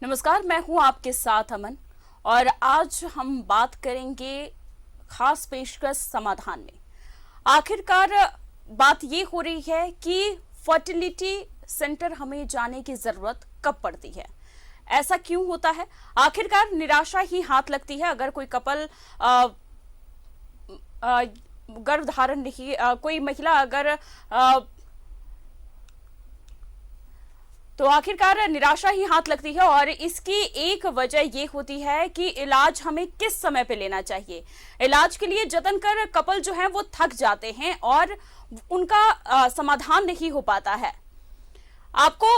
नमस्कार, मैं हूं आपके साथ अमन और आज हम बात करेंगे खास पेशकश समाधान में। आखिरकार बात ये हो रही है कि फर्टिलिटी सेंटर हमें जाने की जरूरत कब पड़ती है, ऐसा क्यों होता है। आखिरकार निराशा ही हाथ लगती है अगर कोई कपल गर्भधारण नहीं, कोई महिला अगर तो आखिरकार निराशा ही हाथ लगती है। और इसकी एक वजह ये होती है कि इलाज हमें किस समय पे लेना चाहिए। इलाज के लिए जतन कर कपल जो है वो थक जाते हैं और उनका समाधान नहीं हो पाता है। आपको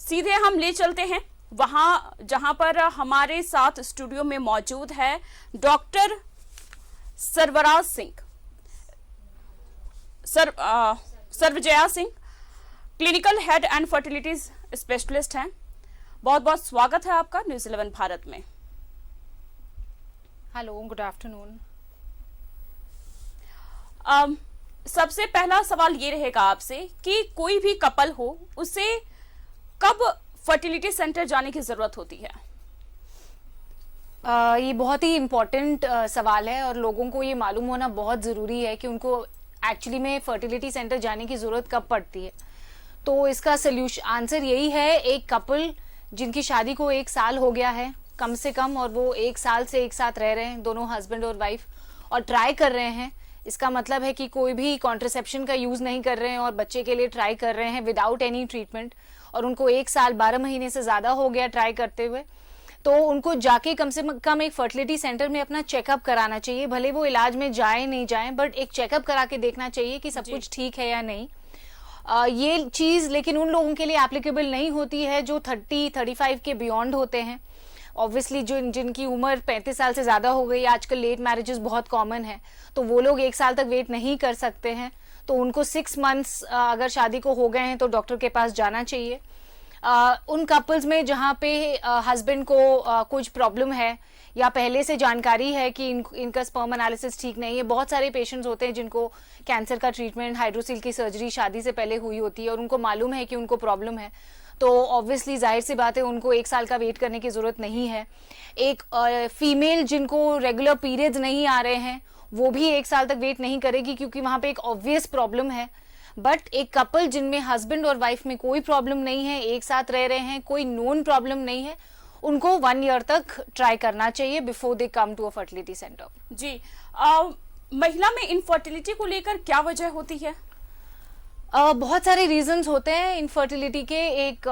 सीधे हम ले चलते हैं वहां जहां पर हमारे साथ स्टूडियो में मौजूद है doctor Sarvaraj Singh, Sarvajaya Singh, clinical head and fertility specialist हैं। बहुत बहुत स्वागत है आपका न्यूज़ 11 भारत में। Hello, good afternoon. सबसे पहला सवाल ये रहेगा आपसे कि कोई भी कपल हो उसे कब फर्टिलिटी सेंटर जाने की जरूरत होती है। ये बहुत ही इम्पोर्टेंट सवाल है और लोगों को ये मालूम होना बहुत ज़रूरी है कि उनको एक्चुअली में फर्टिलिटी सेंटर जाने की ज़रूरत कब पड़ती है। तो इसका सोल्यूशन आंसर यही है, एक कपल जिनकी शादी को 1 साल हो गया है कम से कम और वो 1 साल से एक साथ रह रहे हैं, दोनों हस्बैंड और वाइफ, और ट्राई कर रहे हैं। इसका मतलब है कि कोई भी कॉन्ट्रसेप्शन का यूज़ नहीं कर रहे हैं और बच्चे के लिए ट्राई कर रहे हैं विदाउट एनी ट्रीटमेंट, और उनको 1 साल 12 महीने से ज़्यादा हो गया ट्राई करते हुए, तो उनको जाके कम से कम एक फर्टिलिटी सेंटर में अपना चेकअप कराना चाहिए। भले वो इलाज में जाए नहीं जाए, बट एक चेकअप करा के देखना चाहिए कि सब कुछ ठीक है या नहीं। ये चीज़ लेकिन उन लोगों के लिए एप्लीकेबल नहीं होती है जो 30-35 के बियॉन्ड होते हैं। ऑब्वियसली जिनकी उम्र 35 साल से ज़्यादा हो गई, आजकल लेट मैरिजेस बहुत कॉमन है, तो वो लोग 1 साल तक वेट नहीं कर सकते हैं। तो उनको 6 मंथ्स अगर शादी को हो गए हैं तो डॉक्टर के पास जाना चाहिए। उन कपल्स में जहाँ पे हस्बैंड को कुछ प्रॉब्लम है या पहले से जानकारी है कि इनका स्पर्म एनालिसिस ठीक नहीं है। बहुत सारे पेशेंट्स होते हैं जिनको कैंसर का ट्रीटमेंट, हाइड्रोसील की सर्जरी शादी से पहले हुई होती है और उनको मालूम है कि उनको प्रॉब्लम है, तो ऑब्वियसली जाहिर सी बात है उनको 1 साल का वेट करने की ज़रूरत नहीं है। एक फीमेल जिनको रेगुलर पीरियड्स नहीं आ रहे हैं वो भी 1 साल तक वेट नहीं करेगी क्योंकि वहाँ पे एक ऑब्वियस प्रॉब्लम है। बट एक कपल जिनमें हस्बैंड और वाइफ में कोई प्रॉब्लम नहीं है, एक साथ रह रहे हैं, कोई नोन प्रॉब्लम नहीं है, उनको 1 ईयर तक ट्राई करना चाहिए before they come to a fertility centre. जी, महिला में इनफर्टिलिटी को लेकर क्या वजह होती है? बहुत सारे रीजंस होते हैं इनफर्टिलिटी के। एक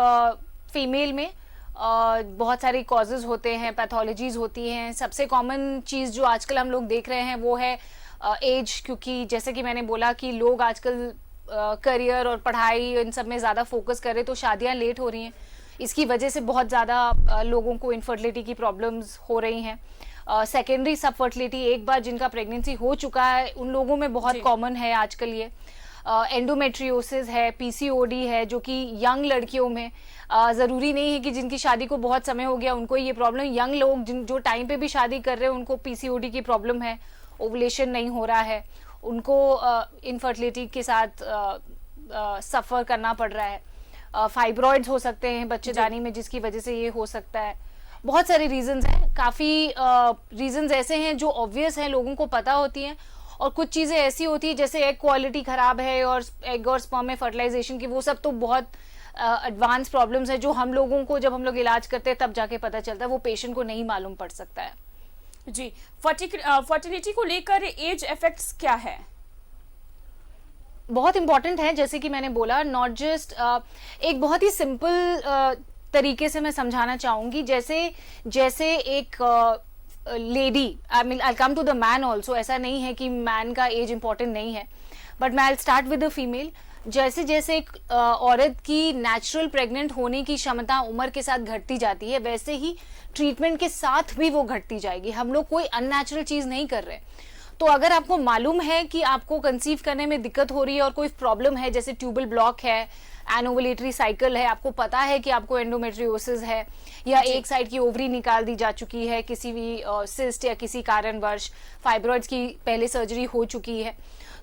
फीमेल में बहुत सारे कॉजेज होते हैं, पैथोलॉजीज होती हैं। सबसे कॉमन चीज़ जो आजकल हम लोग देख रहे हैं वो है एज, क्योंकि जैसे कि मैंने बोला कि लोग आजकल करियर और पढ़ाई इन सब में ज़्यादा फोकस करें तो शादियां लेट हो रही हैं। इसकी वजह से बहुत ज़्यादा लोगों को इनफर्टिलिटी की प्रॉब्लम्स हो रही हैं। सेकेंडरी सब फर्टिलिटी, एक बार जिनका प्रेगनेंसी हो चुका है उन लोगों में बहुत कॉमन है आजकल ये। एंडोमेट्रियोसिस है, पीसीओडी है जो कि यंग लड़कियों में, ज़रूरी नहीं है कि जिनकी शादी को बहुत समय हो गया उनको ये प्रॉब्लम। यंग लोग जो टाइम पे भी शादी कर रहे हैं उनको पीसीओडी की प्रॉब्लम है, ओवुलेशन नहीं हो रहा है, उनको इनफर्टिलिटी के साथ सफ़र करना पड़ रहा है। फाइब्रॉइड्स हो सकते हैं बच्चेदानी में जिसकी वजह से ये हो सकता है। बहुत सारे रीजंस हैं, काफ़ी रीजंस ऐसे हैं जो ऑब्वियस हैं, लोगों को पता होती हैं, और कुछ चीज़ें ऐसी होती है जैसे एग क्वालिटी ख़राब है और एग और स्पर्म में फर्टिलाइजेशन की, वो सब तो बहुत एडवांस प्रॉब्लम्स है जो हम लोगों को जब हम लोग इलाज करते हैं तब जाके पता चलता है, वो पेशेंट को नहीं मालूम पड़ सकता है। जी, फर्टिलिटी को लेकर एज इफेक्ट्स क्या है? बहुत इंपॉर्टेंट है, जैसे कि मैंने बोला, नॉट जस्ट एक बहुत ही सिंपल तरीके से मैं समझाना चाहूंगी। जैसे एक lady, I come to the man also, ऐसा नहीं है कि मैन का एज इंपॉर्टेंट नहीं है, बट मैं I start with the female. जैसे जैसे एक औरत की नेचुरल प्रेग्नेंट होने की क्षमता उम्र के साथ घटती जाती है, वैसे ही ट्रीटमेंट के साथ भी वो घटती जाएगी। हम लोग कोई अननेचुरल चीज़ नहीं कर रहे। तो अगर आपको मालूम है कि आपको कंसीव करने में दिक्कत हो रही है और कोई प्रॉब्लम है जैसे ट्यूबल ब्लॉक है, एनोवुलेटरी साइकिल है, आपको पता है कि आपको एंडोमेट्रियोसिस है या एक साइड की ओवरी निकाल दी जा चुकी है किसी भी सिस्ट या किसी कारणवश, फाइब्रॉइड्स की पहले सर्जरी हो चुकी है,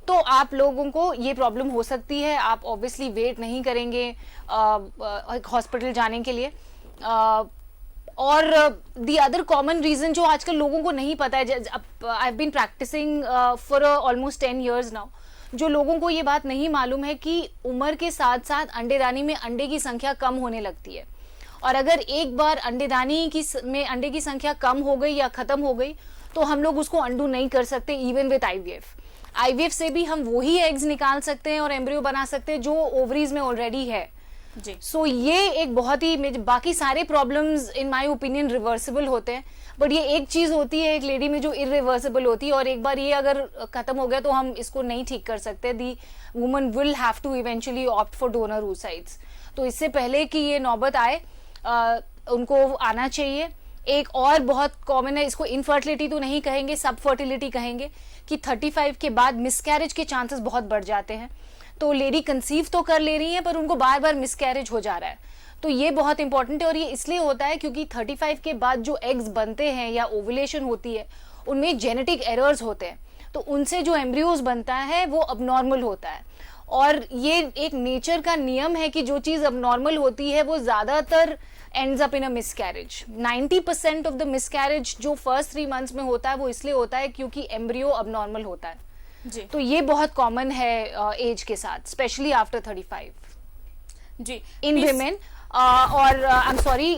तो आप लोगों को ये प्रॉब्लम हो सकती है। आप ऑब्वियसली वेट नहीं करेंगे हॉस्पिटल जाने के लिए। और दी अदर कॉमन रीजन जो आजकल लोगों को नहीं पता है, I have been practising for almost 10 years now, जो लोगों को ये बात नहीं मालूम है कि उम्र के साथ साथ अंडेदानी में अंडे की संख्या कम होने लगती है। और अगर एक बार अंडेदानी में अंडे की संख्या कम हो गई या खत्म हो गई तो हम लोग उसको अंडू नहीं कर सकते इवन विद आईवीएफ से भी हम वही एग्स निकाल सकते हैं और एम्ब्रियो बना सकते हैं जो ओवरीज में ऑलरेडी है जी। सो ये एक बहुत ही, बाकी सारे problems in my opinion reversible होते हैं, बट ये एक चीज होती है एक लेडी में जो इरिवर्सिबल होती है, और एक बार ये अगर खत्म हो गया तो हम इसको नहीं ठीक कर सकते। The woman will have to eventually opt for donor oocytes। तो इससे पहले कि ये नौबत आए उनको आना चाहिए। एक और बहुत कॉमन है, इसको इनफर्टिलिटी तो नहीं कहेंगे, सब फर्टिलिटी कहेंगे, कि 35 के बाद मिसकैरेज के चांसेस बहुत बढ़ जाते हैं। तो लेडी कंसीव तो कर ले रही है पर उनको बार बार मिसकैरेज हो जा रहा है, तो ये बहुत इंपॉर्टेंट है। और ये इसलिए होता है क्योंकि 35 के बाद जो एग्स बनते हैं या ओवुलेशन होती है उनमें जेनेटिक एरर्स होते हैं, तो उनसे जो एम्ब्रियोज बनता है वो अबनॉर्मल होता है। और ये एक नेचर का नियम है कि जो चीज अबनॉर्मल होती है वो ज्यादातर ends up in a miscarriage। 90% of the miscarriage जो फर्स्ट 3 months में होता है वो इसलिए होता है क्योंकि एम्ब्रियो अबनॉर्मल होता है जी। तो ये बहुत कॉमन है एज के साथ, स्पेशली आफ्टर 35 जी इन विमेन। और आई एम सॉरी,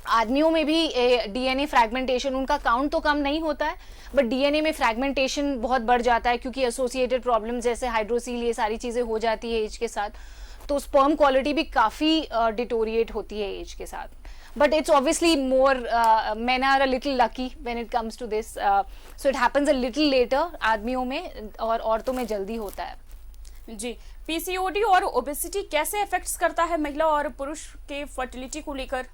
आदमियों में भी डीएनए फ्रैगमेंटेशन, उनका काउंट तो कम नहीं होता है बट डीएनए में फ्रैगमेंटेशन बहुत बढ़ जाता है क्योंकि एसोसिएटेड प्रॉब्लम्स जैसे हाइड्रोसील ये सारी चीजें हो जाती है एज के साथ, तो स्पर्म क्वालिटी भी काफी डिटोरिएट होती है एज के साथ। But it's obviously more men are a little lucky when it comes to this, so it happens a little later आदमियों में, और औरतों में जल्दी होता है जी। पीसीओडी और ओबेसिटी कैसे अफेक्ट्स करता है महिला और पुरुष के फर्टिलिटी को लेकर?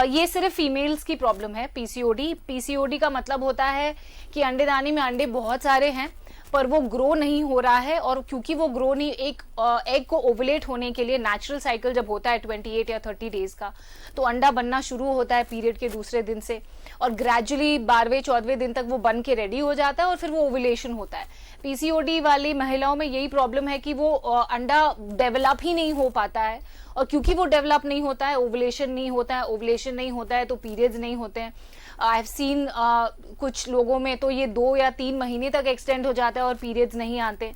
ये सिर्फ फीमेल्स की प्रॉब्लम है पीसीओडी का मतलब होता है कि अंडेदानी में अंडे बहुत सारे हैं पर वो ग्रो नहीं हो रहा है, और क्योंकि वो ग्रो नहीं, एक एग को ओवुलेट होने के लिए नेचुरल साइकिल जब होता है 28 या 30 डेज का, तो अंडा बनना शुरू होता है पीरियड के दूसरे दिन से, और ग्रेजुअली 12वें 14वें दिन तक वो बन के रेडी हो जाता है और फिर वो ओवुलेशन होता है। पीसीओडी वाली महिलाओं में यही प्रॉब्लम है कि वो अंडा डेवलप ही नहीं हो पाता है, और क्योंकि वो डेवलप नहीं होता है ओवुलेशन नहीं होता है तो पीरियड्स नहीं होते हैं। आई हैव सीन कुछ लोगों में तो ये 2 या 3 महीने तक एक्सटेंड हो जाता है और पीरियड्स नहीं आते,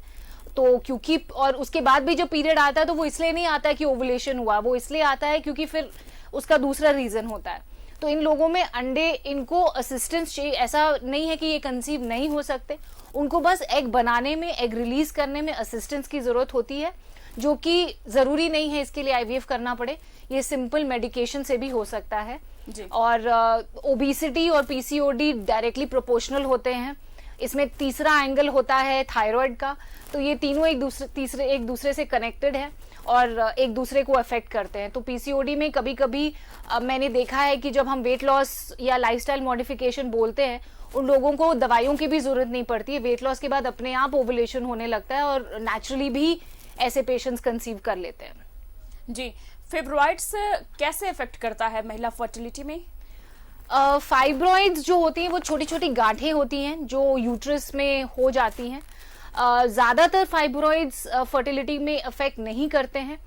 तो क्योंकि, और उसके बाद भी जब पीरियड आता है तो वो इसलिए नहीं आता है कि ओवुलेशन हुआ, वो इसलिए आता है क्योंकि फिर उसका दूसरा रीजन होता है। तो इन लोगों में अंडे, इनको असिस्टेंस चाहिए, ऐसा नहीं है कि ये कंसीव नहीं हो सकते, उनको बस एग बनाने में, एग रिलीज करने में असिस्टेंस की जरूरत होती है, जो कि जरूरी नहीं है इसके लिए आईवीएफ करना पड़े, ये सिंपल मेडिकेशन से भी हो सकता है जी। और ओबेसिटी और पीसीओडी डायरेक्टली प्रोपोर्शनल होते हैं। इसमें तीसरा एंगल होता है थायराइड का, तो ये तीनों एक दूसरे से कनेक्टेड है और एक दूसरे को अफेक्ट करते हैं। तो पीसीओडी में कभी कभी मैंने देखा है कि जब हम वेट लॉस या लाइफस्टाइल मॉडिफिकेशन बोलते हैं, उन लोगों को दवाइयों की भी जरूरत नहीं पड़ती है, वेट लॉस के बाद अपने आप ओवुलेशन होने लगता है और नेचुरली भी ऐसे पेशेंट्स कंसीव कर लेते हैं जी। फाइब्रॉइड्स कैसे इफेक्ट करता है महिला फर्टिलिटी में? फाइब्रॉइड्स जो होती हैं वो छोटी छोटी गांठें होती हैं जो यूट्रस में हो जाती हैं। ज़्यादातर फाइब्रॉइड्स फर्टिलिटी में अफेक्ट नहीं करते हैं,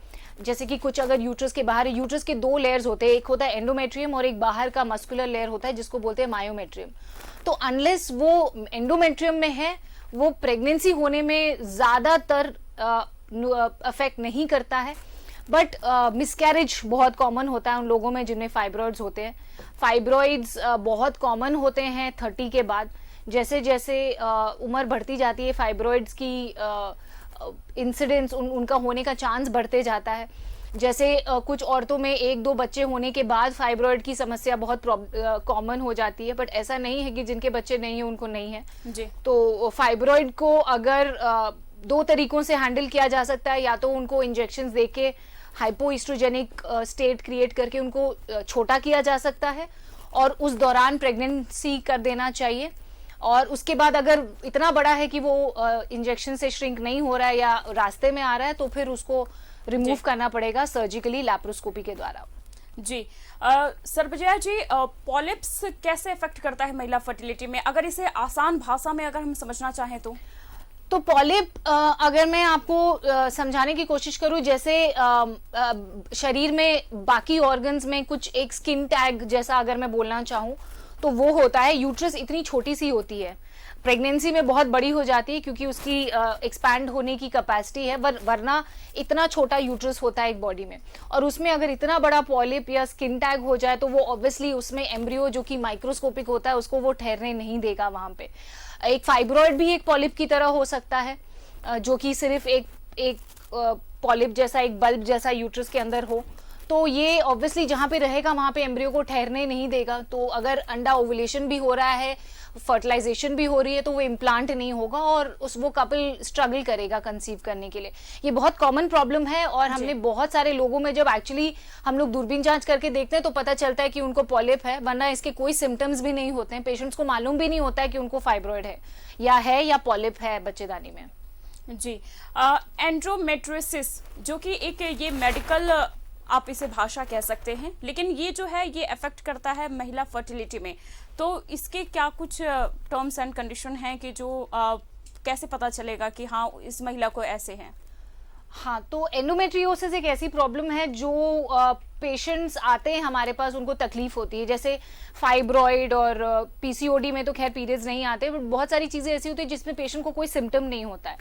जैसे कि कुछ अगर यूट्रस के बाहर, यूट्रस के 2 लेयर्स होते हैं, एक होता है एंडोमेट्रियम और एक बाहर का मस्कुलर लेयर होता है जिसको बोलते हैं मायोमेट्रियम। तो अनलेस वो एंडोमेट्रियम में है, वो प्रेगनेंसी होने में ज़्यादातर अफेक्ट नहीं करता है, बट मिसकैरेज बहुत कॉमन होता है उन लोगों में जिनमें फाइब्रॉइड्स होते हैं। फाइब्रॉइड्स बहुत कॉमन होते हैं 30 के बाद, जैसे जैसे उम्र बढ़ती जाती है फाइब्रॉइड्स की इंसिडेंस, उनका होने का चांस बढ़ते जाता है। जैसे कुछ औरतों में 1-2 बच्चे होने के बाद फाइब्रॉइड की समस्या बहुत कॉमन हो जाती है, बट ऐसा नहीं है कि जिनके बच्चे नहीं है उनको नहीं है जी। तो फाइब्रॉइड को अगर 2 तरीकों से हैंडल किया जा सकता है, या तो उनको इंजेक्शंस देके हाइपोइस्ट्रोजेनिक स्टेट क्रिएट करके उनको छोटा किया जा सकता है और उस दौरान प्रेगनेंसी कर देना चाहिए, और उसके बाद अगर इतना बड़ा है कि वो इंजेक्शन से श्रिंक नहीं हो रहा है या रास्ते में आ रहा है तो फिर उसको रिमूव करना पड़ेगा सर्जिकली लैप्रोस्कोपी के द्वारा जी। सरबजया जी, पॉलिप्स कैसे इफेक्ट करता है महिला फर्टिलिटी में, अगर इसे आसान भाषा में अगर हम समझना चाहें तो? तो पॉलिप अगर मैं आपको समझाने की कोशिश करूं, जैसे शरीर में बाकी ऑर्गन्स में कुछ एक स्किन टैग जैसा अगर मैं बोलना चाहूं तो वो होता है। यूट्रस इतनी छोटी सी होती है, प्रेगनेंसी में बहुत बड़ी हो जाती है क्योंकि उसकी एक्सपैंड होने की कैपेसिटी है, वरना इतना छोटा यूट्रस होता है एक बॉडी में, और उसमें अगर इतना बड़ा पॉलिप या स्किन टैग हो जाए तो वो ऑब्वियसली उसमें एम्ब्रियो जो कि माइक्रोस्कोपिक होता है उसको वो ठहरने नहीं देगा वहां पे। एक फाइब्रॉइड भी एक पॉलिप की तरह हो सकता है, जो कि सिर्फ एक पॉलिप जैसा, एक बल्ब जैसा यूट्रस के अंदर हो, तो ये ऑब्वियसली जहां पे रहेगा वहां पे एम्ब्रियो को ठहरने नहीं देगा। तो अगर अंडा ओवुलेशन भी हो रहा है, फर्टिलाइजेशन भी हो रही है, तो वो इम्प्लांट नहीं होगा और वो कपल स्ट्रगल करेगा कंसीव करने के लिए। ये बहुत कॉमन प्रॉब्लम है और हमने बहुत सारे लोगों में जब एक्चुअली हम लोग दूरबीन जांच करके देखते हैं तो पता चलता है कि उनको पॉलिप है, वरना इसके कोई सिम्टम्स भी नहीं होते हैं। पेशेंट्स को मालूम भी नहीं होता है कि उनको फाइब्रॉइड है या पॉलिप है बच्चेदानी में। जी, एंड्रोमेट्रियोसिस जो कि एक ये मेडिकल आप इसे भाषा कह सकते हैं, लेकिन ये जो है ये अफेक्ट करता है महिला फर्टिलिटी में, तो इसके क्या कुछ टर्म्स एंड कंडीशन हैं कि जो कैसे पता चलेगा कि हाँ इस महिला को ऐसे हैं? हाँ, तो एंडोमेट्रियोसिस एक ऐसी प्रॉब्लम है जो पेशेंट्स आते हैं हमारे पास, उनको तकलीफ होती है। जैसे फाइब्रॉइड और पीसीओडी में तो खैर पीरियड्स नहीं आते, बट बहुत सारी चीजें ऐसी होती है जिसमें पेशेंट को कोई सिम्टम नहीं होता है।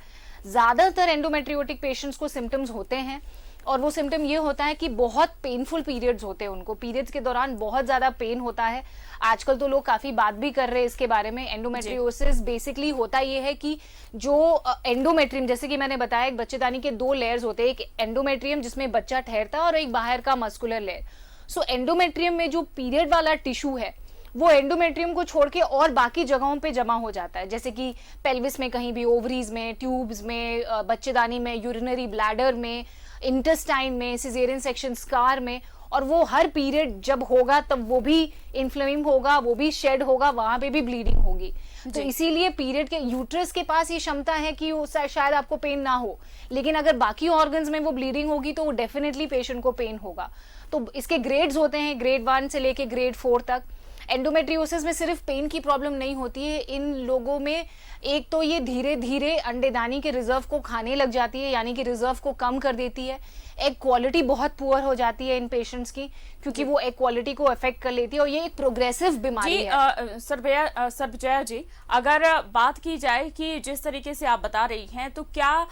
ज्यादातर एंडोमेट्रियोटिक पेशेंट्स को सिम्टम्स होते हैं और वो सिम्टम ये होता है कि बहुत पेनफुल पीरियड्स होते हैं उनको, पीरियड्स के दौरान बहुत ज्यादा पेन होता है। आजकल तो लोग काफी बात भी कर रहे हैं इसके बारे में। एंडोमेट्रियोसिस बेसिकली होता ये है कि जो एंडोमेट्रियम, जैसे कि मैंने बताया, एक बच्चेदानी के दो लेयर्स होते हैं, एक एंडोमेट्रियम जिसमें बच्चा ठहरता है और एक बाहर का मस्कुलर लेयर। सो एंडोमेट्रियम में जो पीरियड वाला टिश्यू है वो एंडोमेट्रियम को छोड़ के और बाकी जगहों पे जमा हो जाता है, जैसे कि पेल्विस में कहीं भी, ओवरीज में, ट्यूब्स में, बच्चेदानी में, यूरिनरी ब्लैडर में, इंटेस्टाइन में, सिजेरियन सेक्शन स्कार में। और वो हर पीरियड जब होगा तब वो भी इन्फ्लेम होगा, वो भी शेड होगा, वहां पे भी ब्लीडिंग होगी। तो इसीलिए पीरियड के यूट्रस के पास ये क्षमता है कि शायद आपको पेन ना हो, लेकिन अगर बाकी ऑर्गन्स में वो ब्लीडिंग होगी तो डेफिनेटली पेशेंट को पेन होगा। तो इसके ग्रेड्स होते हैं, ग्रेड 1 से लेके ग्रेड 4 तक। एंडोमेट्रियोसिस में सिर्फ पेन की प्रॉब्लम नहीं होती है इन लोगों में, एक तो ये धीरे धीरे अंडेदानी के रिजर्व को खाने लग जाती है, यानी कि रिजर्व को कम कर देती है। एग क्वालिटी बहुत पुअर हो जाती है इन पेशेंट्स की, क्योंकि वो एग क्वालिटी को अफेक्ट कर लेती है और ये एक प्रोग्रेसिव बीमारी है। सर्वजया जी, अगर बात की जाए कि जिस तरीके से आप बता रही हैं, तो क्या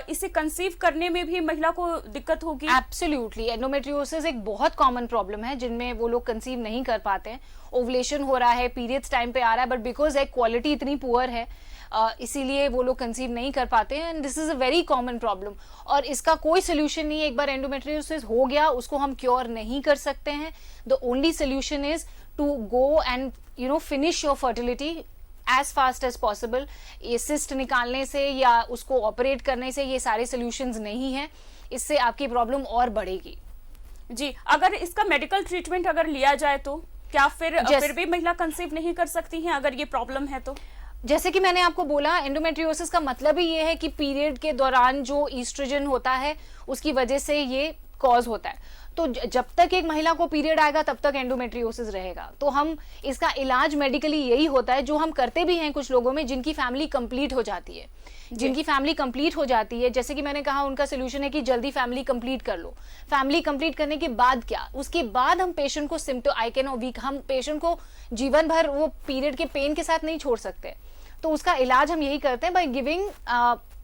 इसे कंसीव करने में भी महिला को दिक्कत होगी? एब्सोल्युटली, एंडोमेट्रियोसिस एक बहुत कॉमन प्रॉब्लम है जिनमें वो लोग कंसीव नहीं कर पाते हैं। ओवुलेशन हो रहा है, पीरियड्स टाइम पे आ रहा है, बट बिकॉज एग क्वालिटी इतनी पुअर है इसीलिए वो लोग कंसीव नहीं कर पाते हैं। And this is a very common problem और इसका कोई सोल्यूशन नहीं है। एक बार एंडोमेट्रियोसिस हो गया उसको हम क्योर नहीं कर सकते हैं। The only solution is to go and finish your fertility as fast as possible. ये सिस्ट निकालने से या उसको ऑपरेट करने से ये सारे सोल्यूशंस नहीं है, इससे आपकी प्रॉब्लम और बढ़ेगी। जी, अगर इसका मेडिकल ट्रीटमेंट अगर लिया जाए तो क्या फिर भी महिला कंसीव नहीं कर सकती हैं अगर ये प्रॉब्लम है तो? जैसे कि मैंने आपको बोला, एंडोमेट्रियोसिस का मतलब ही ये है कि पीरियड के दौरान जो ईस्ट्रोजन होता है उसकी वजह से ये कॉज होता है। तो जब तक एक महिला को पीरियड आएगा तब तक एंडोमेट्रियोसिस रहेगा। तो हम इसका इलाज मेडिकली यही होता है, जो हम करते भी हैं कुछ लोगों में जिनकी फैमिली कंप्लीट हो जाती है। जिनकी फैमिली कंप्लीट हो जाती है, जैसे कि मैंने कहा, उनका सोल्यूशन है कि जल्दी फैमिली कंप्लीट कर लो। फैमिली कंप्लीट करने के बाद क्या, उसके बाद हम पेशेंट को हम पेशेंट को जीवन भर वो पीरियड के पेन के साथ नहीं छोड़ सकते। तो उसका इलाज हम यही करते हैं बाय गिविंग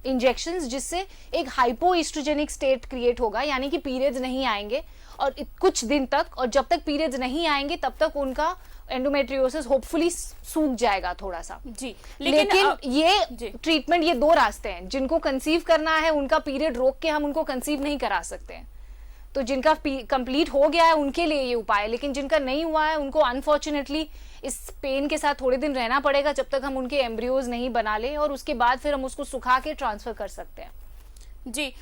इंजेक्शंस, जिससे एक हाइपोइस्ट्रोजेनिक स्टेट क्रिएट होगा, यानी कि पीरियड्स नहीं आएंगे और कुछ दिन तक, और जब तक पीरियड्स नहीं आएंगे तब तक उनका एंडोमेट्रियोसिस होपफुली सूख जाएगा थोड़ा सा। जी, लेकिन ये ट्रीटमेंट, ये दो रास्ते हैं। जिनको कंसीव करना है उनका पीरियड रोक के हम उनको कंसीव नहीं करा सकते हैं, तो जिनका कंप्लीट हो गया है उनके लिए ये उपाय है। लेकिन जिनका नहीं हुआ है उनको अनफॉर्चुनेटली इस पेन के साथ थोड़े दिन रहना पड़ेगा जब तक हम उनके एम्ब्रियोज नहीं बना ले, और उसके बाद फिर हम उसको सुखा के ट्रांसफर कर सकते हैं। जी,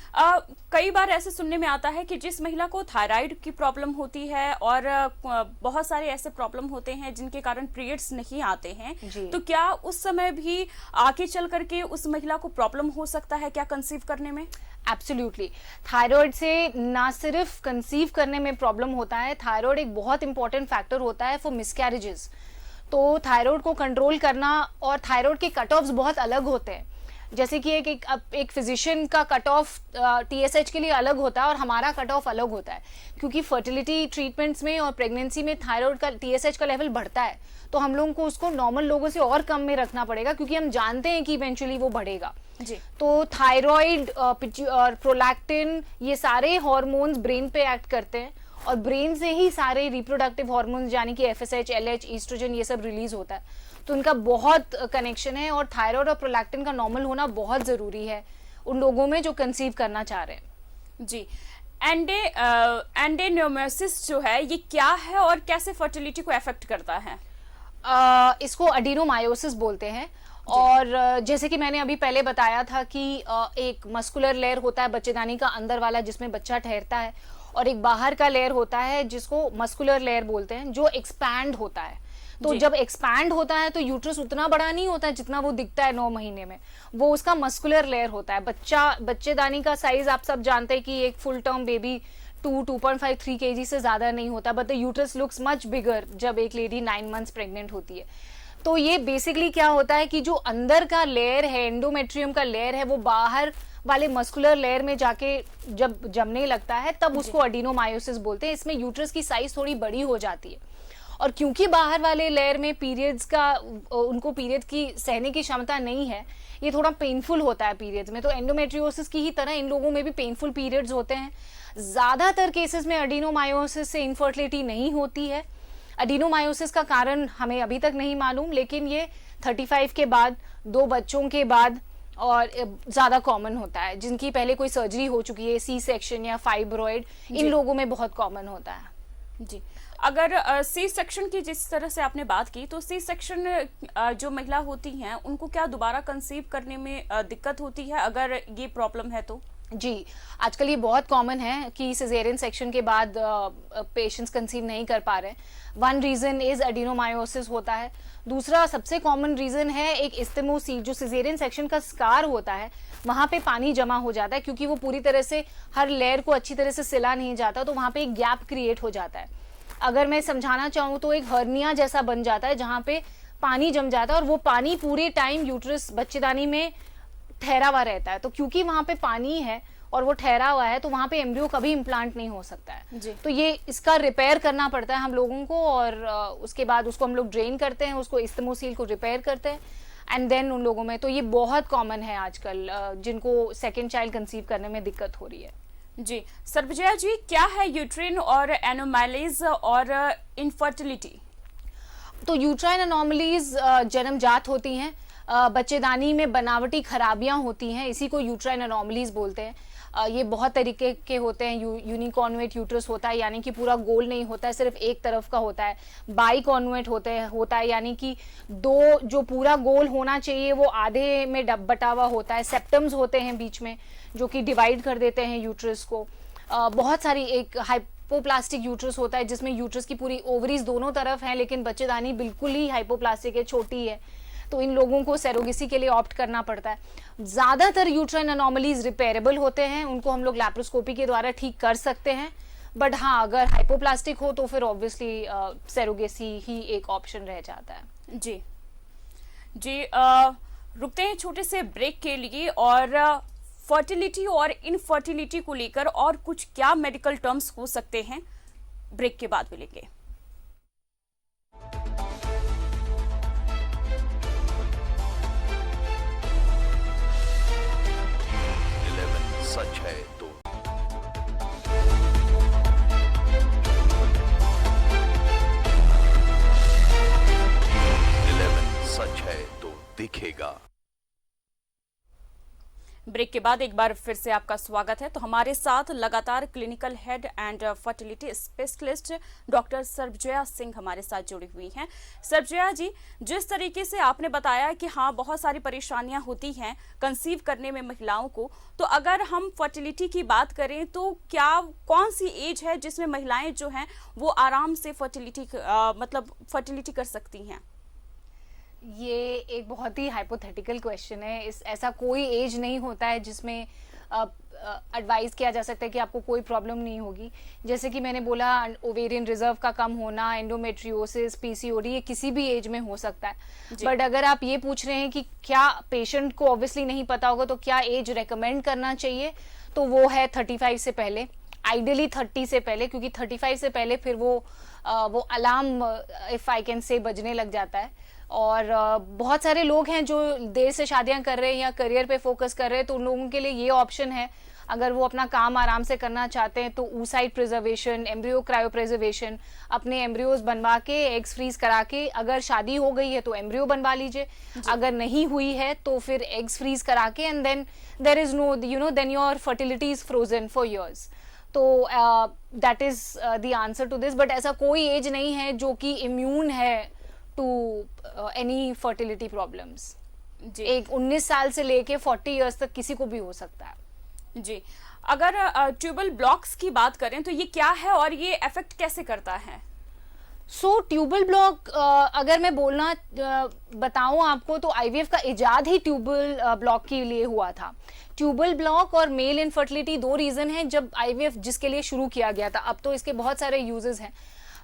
कई बार ऐसे सुनने में आता है कि जिस महिला को थायराइड की प्रॉब्लम होती है और बहुत सारे ऐसे प्रॉब्लम होते हैं जिनके कारण पीरियड्स नहीं आते हैं, तो क्या उस समय भी आगे चल करके उस महिला को प्रॉब्लम हो सकता है क्या कंसीव करने में? एब्सोल्युटली, थायराइड से ना सिर्फ कंसीव करने में प्रॉब्लम होता है, थायराइड एक बहुत इंपॉर्टेंट फैक्टर होता है फॉर मिसकैरेजेस। तो थायराइड को कंट्रोल करना, और थायराइड के कट ऑफ्स बहुत अलग होते हैं। जैसे कि एक फिजिशियन का कट ऑफ TSH के लिए अलग होता है और हमारा कट ऑफ अलग होता है, क्योंकि फर्टिलिटी ट्रीटमेंट्स में और प्रेगनेंसी में थायराइड का TSH का लेवल बढ़ता है, तो हम लोगों को उसको नॉर्मल लोगों से और कम में रखना पड़ेगा, क्योंकि हम जानते हैं कि इवेंचुअली वो बढ़ेगा जी। तो थायराइड और प्रोलैक्टिन ये सारे हार्मोन्स ब्रेन पे एक्ट करते हैं, और ब्रेन से ही सारे रिप्रोडक्टिव हार्मोन्स यानी कि FSH, LH, ईस्ट्रोजन ये सब रिलीज होता है, तो उनका बहुत कनेक्शन है। और थायराइड और प्रोलैक्टिन का नॉर्मल होना बहुत जरूरी है उन लोगों में जो कंसीव करना चाह रहे हैं। जी। एंडेनोमायोसिस जो है ये क्या है और कैसे फर्टिलिटी को अफेक्ट करता है? इसको एडिनोमायोसिस बोलते हैं। और जैसे कि मैंने अभी पहले बताया था कि एक मस्कुलर लेयर होता है बच्चेदानी का अंदर वाला जिसमें बच्चा ठहरता है, और एक बाहर का लेयर होता है जिसको मस्कुलर लेयर बोलते हैं जो एक्सपैंड होता है। तो जब एक्सपैंड होता है तो यूट्रस उतना बड़ा नहीं होता है जितना वो दिखता है 9 महीने में, वो उसका मस्कुलर लेयर होता है। बच्चेदानी का साइज आप सब जानते हैं कि एक फुल टर्म बेबी 2.5 3 kg से ज्यादा नहीं होता, but the uterus looks much bigger जब एक लेडी 9 months प्रेग्नेंट होती है। तो ये बेसिकली क्या होता है कि जो अंदर का लेयर है, एंडोमेट्रियम का लेयर है, वो बाहर वाले मस्कुलर लेयर में जाके जब जमने लगता है तब उसको एडिनोमायोसिस बोलते हैं। इसमें यूट्रस की साइज थोड़ी बड़ी हो जाती है, और क्योंकि बाहर वाले लेयर में पीरियड्स का उनको पीरियड की सहने की क्षमता नहीं है, ये थोड़ा पेनफुल होता है पीरियड्स में। तो एंडोमेट्रियोसिस की ही तरह इन लोगों में भी पेनफुल पीरियड्स होते हैं। ज्यादातर केसेस में एडिनोमायोसिस से इनफर्टिलिटी नहीं होती है। एडिनोमायोसिस का कारण हमें अभी तक नहीं मालूम, लेकिन ये 35 के बाद, 2 बच्चों के बाद और ज्यादा कॉमन होता है। जिनकी पहले कोई सर्जरी हो चुकी है, सी सेक्शन या फाइब्रॉइड, इन लोगों में बहुत कॉमन होता है। जी। अगर सी सेक्शन की जिस तरह से आपने बात की, तो सी सेक्शन जो महिला होती हैं उनको क्या दोबारा कंसीव करने में दिक्कत होती है अगर ये प्रॉब्लम है तो? जी, आजकल ये बहुत कॉमन है कि सिजेरियन सेक्शन के बाद पेशेंट्स कंसीव नहीं कर पा रहे हैं। वन रीजन इज एडिनोमायोसिस होता है। दूसरा सबसे कॉमन रीजन है एक इस्तेमोसील, जो सिजेरियन सेक्शन का स्कार होता है, वहां पे पानी जमा हो जाता है, क्योंकि वो पूरी तरह से हर लेयर को अच्छी तरह से सिला नहीं जाता, तो वहां पे एक गैप क्रिएट हो जाता है। अगर मैं समझाना चाहूँ तो एक हर्निया जैसा बन जाता है जहाँ पे पानी जम जाता है, और वो पानी पूरे टाइम यूट्रस बच्चेदानी में ठहरा हुआ रहता है। तो क्योंकि वहां पे पानी है और वो ठहरा हुआ है, तो वहां पे एम्ब्रियो कभी इम्प्लांट नहीं हो सकता है जी। तो ये इसका रिपेयर करना पड़ता है हम लोगों को, और उसके बाद उसको हम लोग ड्रेन करते हैं, उसको इस्तेमोसील को रिपेयर करते हैं, एंड देन उन लोगों में तो ये बहुत कॉमन है आजकल जिनको सेकेंड चाइल्ड कंसीव करने में दिक्कत हो रही है। जी। सर्वजया जी, क्या है यूट्रिन और एनोमैलीज और इनफर्टिलिटी? तो यूट्राइन एनोमलीज जन्मजात होती हैं, बच्चेदानी में बनावटी खराबियां होती हैं, इसी को यूट्राइन एनोमलीज बोलते हैं। ये बहुत तरीके के होते हैं। यूनिकॉन्वेट यूट्रस होता है, यानी कि पूरा गोल नहीं होता है, सिर्फ एक तरफ का होता है। बाइकॉन्वेट होता है, यानी कि दो जो पूरा गोल होना चाहिए वो आधे में बटा हुआ होता है। सेप्टम्स होते हैं बीच में जो कि डिवाइड कर देते हैं यूट्रस को। बहुत सारी एक हाइपोप्लास्टिक यूट्रस होता है जिसमें यूट्रस की पूरी ओवरीज दोनों तरफ हैं, लेकिन बच्चेदानी बिल्कुल ही हाइपोप्लास्टिक है, छोटी है, तो इन लोगों को सेरोगेसी के लिए ऑप्ट करना पड़ता है। ज्यादातर यूट्राइन एनोमलीज रिपेयरेबल होते हैं, उनको हम लोग लैप्रोस्कोपी के द्वारा ठीक कर सकते हैं, बट हाँ अगर हाइपोप्लास्टिक हो तो फिर ऑब्वियसली सेरोगेसी ही एक ऑप्शन रह जाता है। जी जी। रुकते हैं छोटे से ब्रेक के लिए, और फर्टिलिटी और इनफर्टिलिटी को लेकर और कुछ क्या मेडिकल टर्म्स हो सकते हैं, ब्रेक के बाद मिलेंगे। सच है तो सच है तो दिखेगा। ब्रेक के बाद एक बार फिर से आपका स्वागत है। तो हमारे साथ लगातार clinical head and fertility specialist doctor Sarvajaya Singh हमारे साथ जुड़ी हुई हैं। सर्वजया जी, जिस तरीके से आपने बताया कि हाँ बहुत सारी परेशानियां होती हैं कंसीव करने में महिलाओं को, तो अगर हम फर्टिलिटी की बात करें तो क्या कौन सी एज है जिसमें महिलाएं जो हैं वो आराम से फर्टिलिटी कर सकती हैं? ये एक बहुत ही हाइपोथेटिकल क्वेश्चन है। ऐसा कोई एज नहीं होता है जिसमें एडवाइस किया जा सकता है कि आपको कोई प्रॉब्लम नहीं होगी। जैसे कि मैंने बोला, ओवेरियन रिजर्व का कम होना, एंडोमेट्रियोसिस, पीसीओडी, ये किसी भी एज में हो सकता है। बट अगर आप ये पूछ रहे हैं कि क्या पेशेंट को ऑब्वियसली नहीं पता होगा तो क्या एज रेकमेंड करना चाहिए, तो वो है 35 से पहले, आइडियली 30 से पहले, क्योंकि 35 से पहले फिर वो alarm, if I can say, बजने लग जाता है। और बहुत सारे लोग हैं जो देर से शादियां कर रहे हैं या करियर पे फोकस कर रहे हैं, तो उन लोगों के लिए ये ऑप्शन है, अगर वो अपना काम आराम से करना चाहते हैं तो oocyte preservation, embryo cryo preservation, अपने एम्ब्रियोज बनवा के, एग्स फ्रीज करा के, अगर शादी हो गई है तो एम्ब्रियो बनवा लीजिए, अगर नहीं हुई है तो फिर एग्स फ्रीज करा के, and then there is no, then your fertility is frozen for years. तो that is the answer to this. But ऐसा कोई एज नहीं है जो कि इम्यून है टू एनी फर्टिलिटी प्रॉब्लम्स। एक 19 साल से लेके 40 इयर्स तक किसी को भी हो सकता है। जी, अगर ट्यूबल ब्लॉक्स की बात करें तो ये क्या है और ये अफेक्ट कैसे करता है? ट्यूबल ब्लॉक, अगर मैं बोलना बताऊं आपको, तो आईवीएफ का इजाद ही ट्यूबल ब्लॉक के लिए हुआ था। ट्यूबल ब्लॉक और मेल इनफर्टिलिटी दो रीजन हैं जब आईवीएफ जिसके लिए शुरू किया गया था। अब तो इसके बहुत सारे यूजेस हैं,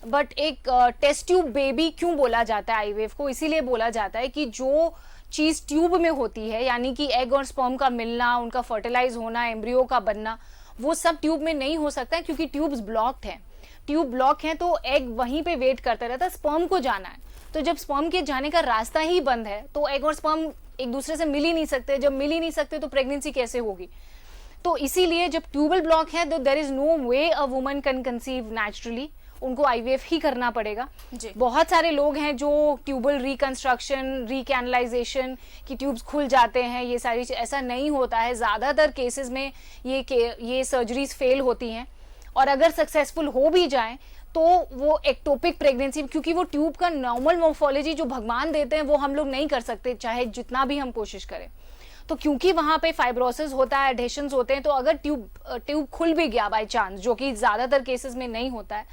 बट एक टेस्ट ट्यूब बेबी क्यों बोला जाता है आईवीएफ को? इसीलिए बोला जाता है कि जो चीज ट्यूब में होती है, यानी कि एग और स्पर्म का मिलना, उनका फर्टिलाइज होना, एम्ब्रियो का बनना, वो सब ट्यूब में नहीं हो सकता है, क्योंकि ट्यूब्स ब्लॉक्ड हैं। ट्यूब ब्लॉक है तो एग वहीं पे वेट करता रहता है, स्पर्म को जाना है। तो जब स्पर्म के जाने का रास्ता ही बंद है तो एग और स्पर्म एक दूसरे से मिल ही नहीं सकते। जब मिल ही नहीं सकते तो प्रेगनेंसी कैसे होगी? तो इसीलिए जब ट्यूबल ब्लॉक है तो there is no way a woman can conceive naturally, उनको आईवीएफ ही करना पड़ेगा। बहुत सारे लोग हैं जो ट्यूबल रिकंस्ट्रक्शन, रिकैनलाइजेशन की ट्यूब्स खुल जाते हैं, ये सारी चीज, ऐसा नहीं होता है। ज्यादातर केसेस में ये सर्जरीज फेल होती हैं, और अगर सक्सेसफुल हो भी जाए तो वो एक्टोपिक प्रेगनेंसी, क्योंकि वो ट्यूब का नॉर्मल मोर्फोलॉजी जो भगवान देते हैं वो हम लोग नहीं कर सकते, चाहे जितना भी हम कोशिश करें। तो क्योंकि वहां पे फाइब्रोसिस होता है, एडेशंस होते हैं, तो अगर ट्यूब खुल भी गया बाय चांस, जो कि ज्यादातर केसेस में नहीं होता है,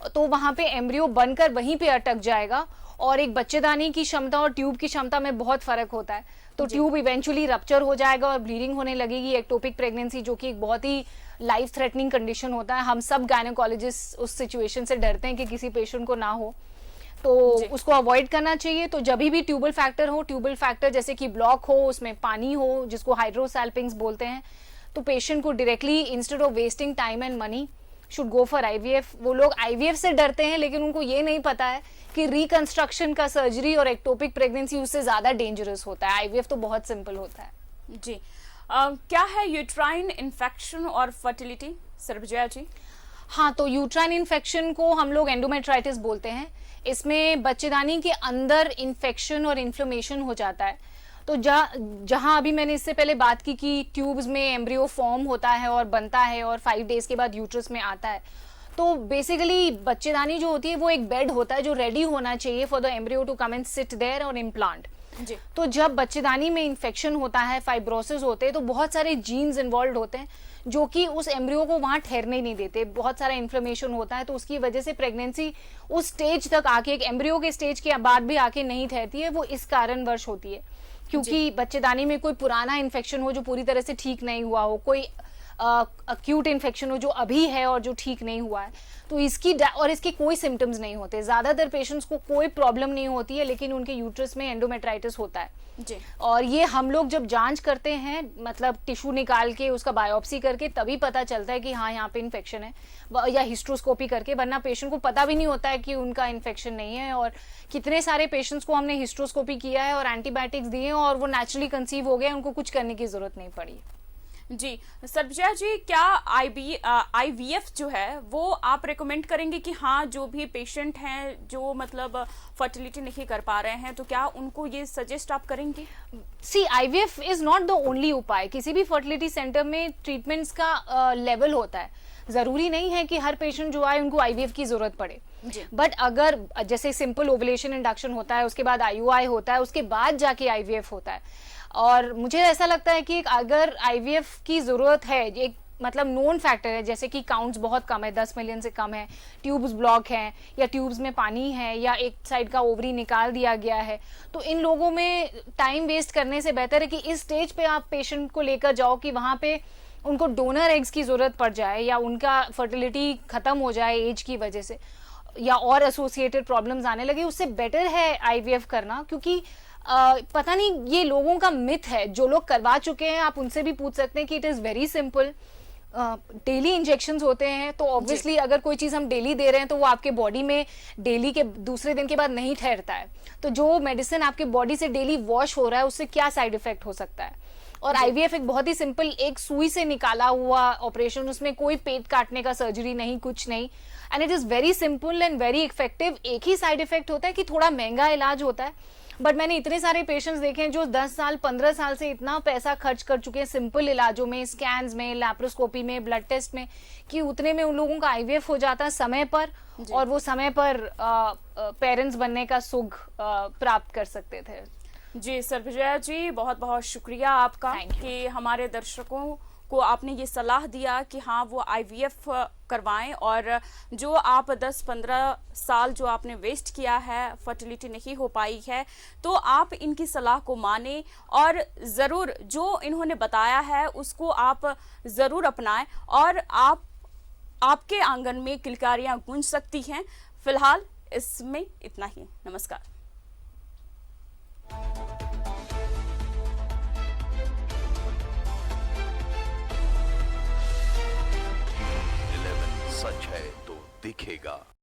तो वहां पे एम्ब्रियो बनकर वहीं पे अटक जाएगा। और एक बच्चेदानी की क्षमता और ट्यूब की क्षमता में बहुत फर्क होता है, तो ट्यूब इवेंचुअली रप्चर हो जाएगा और ब्लीडिंग होने लगेगी। एक्टोपिक प्रेगनेंसी, जो कि एक बहुत ही लाइफ थ्रेटनिंग कंडीशन होता है, हम सब गायनेकोलॉजिस्ट उस सिचुएशन से डरते हैं कि किसी पेशेंट को ना हो, तो उसको अवॉइड करना चाहिए। तो जब भी ट्यूबल फैक्टर हो, ट्यूबल फैक्टर जैसे कि ब्लॉक हो, उसमें पानी हो, जिसको हाइड्रोसैल्पिंग्स बोलते हैं, तो पेशेंट को directly, instead of wasting time and money, should go for IVF. वो लोग आईवीएफ से डरते हैं, लेकिन उनको ये नहीं पता है कि रिकंस्ट्रक्शन का सर्जरी और एक्टोपिक प्रेगनेंसी उससे ज्यादा डेंजरस होता है। आईवीएफ तो बहुत सिंपल होता है। जी, क्या है यूट्राइन इन्फेक्शन और फर्टिलिटी, सरबजया जी? हाँ, तो यूट्राइन इन्फेक्शन को हम लोग एंडोमेट्राइटिस बोलते हैं। इसमें बच्चेदानी के अंदर इन्फेक्शन और इन्फ्लेमेशन हो जाता है। तो जहां अभी मैंने इससे पहले बात की कि ट्यूब्स में एम्ब्रियो फॉर्म होता है और बनता है और 5 डेज के बाद यूट्रस में आता है, तो बेसिकली बच्चेदानी जो होती है वो एक बेड होता है जो रेडी होना चाहिए for the embryo to come and sit there और इम्प्लांट। तो जब बच्चेदानी में इन्फेक्शन होता है, फाइब्रोसिस होते हैं, तो बहुत सारे जीन्स इन्वॉल्व होते हैं जो कि उस एम्ब्रियो को वहां ठहरने नहीं देते। बहुत सारा इन्फ्लेमेशन होता है, तो उसकी वजह से प्रेगनेंसी उस स्टेज तक आके, एक एम्ब्रियो के स्टेज के बाद भी आके नहीं ठहरती है। वो इस कारणवश होती है क्योंकि बच्चेदानी में कोई पुराना इन्फेक्शन हो जो पूरी तरह से ठीक नहीं हुआ हो, कोई अक्यूट इन्फेक्शन हो जो अभी है और जो ठीक नहीं हुआ है, तो इसके कोई सिम्टम्स नहीं होते। ज्यादातर पेशेंट्स को कोई प्रॉब्लम नहीं होती है, लेकिन उनके यूट्रस में एंडोमेट्राइटिस होता है जी। और ये हम लोग जब जांच करते हैं, मतलब टिश्यू निकाल के उसका बायोप्सी करके, तभी पता चलता है कि हाँ यहाँ पे इन्फेक्शन है, या हिस्ट्रोस्कोपी करके, वरना पेशेंट को पता भी नहीं होता है कि उनका इन्फेक्शन नहीं है। और कितने सारे पेशेंट्स को हमने हिस्ट्रोस्कोपी किया है और एंटीबायोटिक्स दिए और वो नेचुरली कंसीव हो गए, उनको कुछ करने की जरूरत नहीं पड़ी। जी, सरबजया जी, क्या आईवीएफ जो है वो आप रेकमेंड करेंगे कि हाँ, जो भी पेशेंट हैं जो मतलब फर्टिलिटी नहीं कर पा रहे हैं, तो क्या उनको ये सजेस्ट आप करेंगे? See, IVF is not the only उपाय। किसी भी फर्टिलिटी सेंटर में ट्रीटमेंट्स का लेवल होता है। जरूरी नहीं है कि हर पेशेंट जो आए उनको आईवीएफ की जरूरत पड़े, बट अगर जैसे सिंपल ओवुलेशन इंडक्शन होता है, उसके बाद आईयूआई होता है, उसके बाद जाके आईवीएफ होता है। और मुझे ऐसा लगता है कि अगर आईवीएफ की जरूरत है, एक मतलब नोन फैक्टर है, जैसे कि काउंट्स बहुत कम है, 10 मिलियन से कम है, ट्यूब्स ब्लॉक हैं, या ट्यूब्स में पानी है, या एक साइड का ओवरी निकाल दिया गया है, तो इन लोगों में टाइम वेस्ट करने से बेहतर है कि इस स्टेज पे आप पेशेंट को लेकर जाओ कि वहां पे उनको डोनर एग्स की ज़रूरत पड़ जाए या उनका फर्टिलिटी ख़त्म हो जाए एज की वजह से या और एसोसिएटेड प्रॉब्लम्स आने लगे, उससे बेटर है आईवीएफ करना। क्योंकि पता नहीं ये लोगों का मिथ है, जो लोग करवा चुके हैं आप उनसे भी पूछ सकते हैं कि it is very simple. Daily injections होते हैं, तो ऑब्वियसली अगर कोई चीज़ हम डेली दे रहे हैं तो वो आपके बॉडी में डेली के दूसरे दिन के बाद नहीं ठहरता है। तो जो मेडिसिन आपके बॉडी से डेली वॉश हो रहा है उससे क्या साइड इफेक्ट हो सकता है। और आईवीएफ एक बहुत ही सिंपल, एक सुई से निकाला हुआ ऑपरेशन, उसमें कोई पेट काटने का सर्जरी नहीं, कुछ नहीं, and it is very simple and very effective. एक ही साइड इफेक्ट होता है कि थोड़ा महंगा इलाज होता है, बट मैंने इतने सारे पेशेंट्स देखे हैं जो 10 साल 15 साल से इतना पैसा खर्च कर चुके हैं सिंपल इलाजों में, स्कैन्स में, लैप्रोस्कोपी में, ब्लड टेस्ट में, कि उतने में उन लोगों का आईवीएफ हो जाता है समय पर, और वो समय पर पेरेंट्स बनने का सुख प्राप्त कर सकते थे। जी सर्वजया जी, बहुत बहुत शुक्रिया आपका कि हमारे दर्शकों को आपने ये सलाह दिया कि हाँ वो आईवीएफ करवाएं, और जो आप 10-15 साल जो आपने वेस्ट किया है, फर्टिलिटी नहीं हो पाई है, तो आप इनकी सलाह को माने और ज़रूर जो इन्होंने बताया है उसको आप ज़रूर अपनाएं और आपके आंगन में किलकारियां गूंज सकती हैं। फिलहाल इसमें इतना ही। नमस्कार। सच है तो दिखेगा।